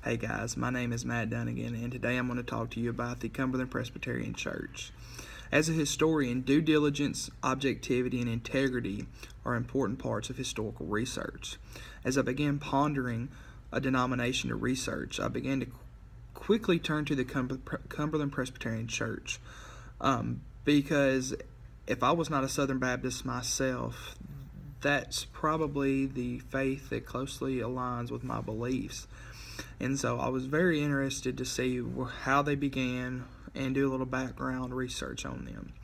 Hey guys, my name is Matt Dunnigan, and today I'm going to talk to you about the Cumberland Presbyterian Church. As a historian, due diligence, objectivity, and integrity are important parts of historical research. As I began pondering a denomination to research, I began to quickly turn to the Cumberland Presbyterian Church because if I was not a Southern Baptist myself, that's probably the faith that closely aligns with my beliefs. And so I was very interested to see how they began and do a little background research on them.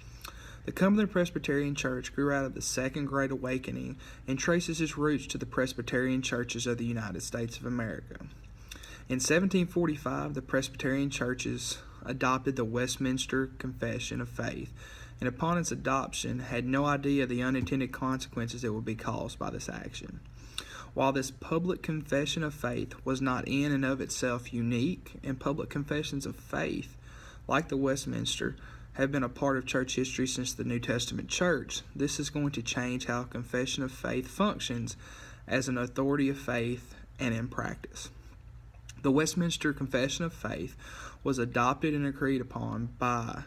The Cumberland Presbyterian Church grew out of the Second Great Awakening and traces its roots to the Presbyterian churches of the United States of America. In 1745, the Presbyterian churches adopted the Westminster Confession of Faith, and upon its adoption had no idea the unintended consequences that would be caused by this action. While this public confession of faith was not in and of itself unique, and public confessions of faith, like the Westminster, have been a part of church history since the New Testament church, this is going to change how confession of faith functions as an authority of faith and in practice. The Westminster Confession of Faith was adopted and agreed upon by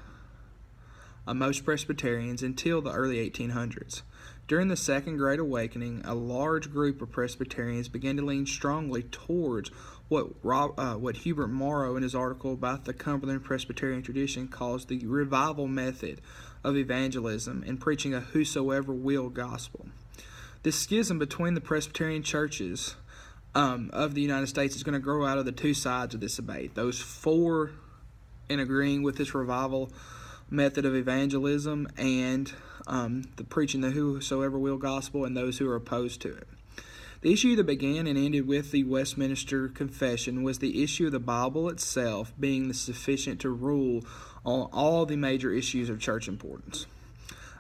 most Presbyterians until the early 1800s. During the Second Great Awakening, a large group of Presbyterians began to lean strongly towards what Hubert Morrow, in his article about the Cumberland Presbyterian tradition, calls the revival method of evangelism and preaching a whosoever will gospel. This schism between the Presbyterian churches of the United States is going to grow out of the two sides of this debate. Those for in agreeing with this revival method of evangelism and the preaching the whosoever will gospel, and those who are opposed to it. The issue that began and ended with the Westminster Confession was the issue of the Bible itself being sufficient to rule on all the major issues of church importance.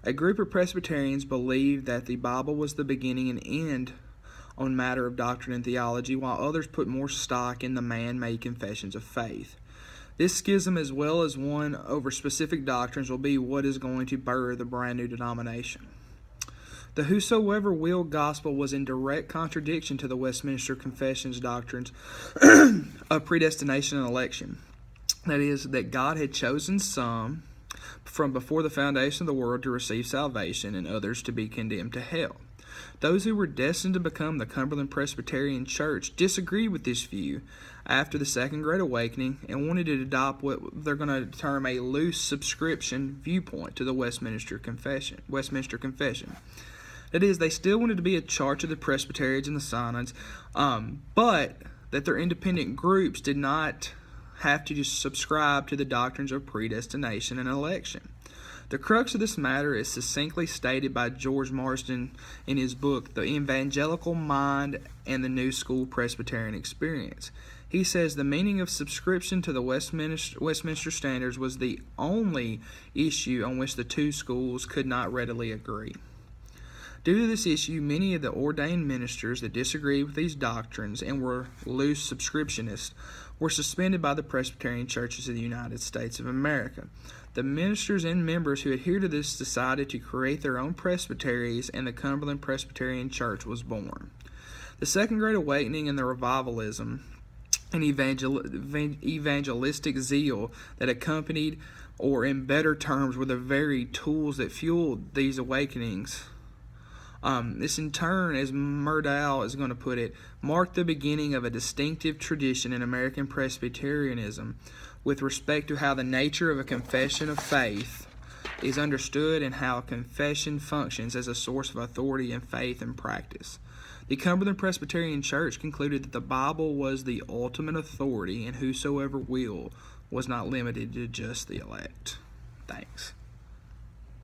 A group of Presbyterians believed that the Bible was the beginning and end on matter of doctrine and theology, while others put more stock in the man-made confessions of faith. This schism, as well as one over specific doctrines, will be what is going to birth the brand new denomination. The whosoever will gospel was in direct contradiction to the Westminster Confession's doctrines of predestination and election. That is, that God had chosen some from before the foundation of the world to receive salvation and others to be condemned to hell. Those who were destined to become the Cumberland Presbyterian Church disagreed with this view after the Second Great Awakening and wanted to adopt what they're going to term a loose subscription viewpoint to the Westminster Confession. That is, they still wanted to be a charge of the Presbyterians and the Synods, but that their independent groups did not have to just subscribe to the doctrines of predestination and election. The crux of this matter is succinctly stated by George Marsden in his book, The Evangelical Mind and the New School Presbyterian Experience. He says the meaning of subscription to the Westminster Standards was the only issue on which the two schools could not readily agree. Due to this issue, many of the ordained ministers that disagreed with these doctrines and were loose subscriptionists were suspended by the Presbyterian churches of the United States of America. The ministers and members who adhered to this decided to create their own presbyteries, and the Cumberland Presbyterian Church was born. The Second Great Awakening and the revivalism and evangelistic zeal that accompanied, or in better terms, were the very tools that fueled these awakenings. This in turn, as Murdow is going to put it, marked the beginning of a distinctive tradition in American Presbyterianism with respect to how the nature of a confession of faith is understood and how confession functions as a source of authority in faith and practice. The Cumberland Presbyterian Church concluded that the Bible was the ultimate authority, and whosoever will was not limited to just the elect. Thanks.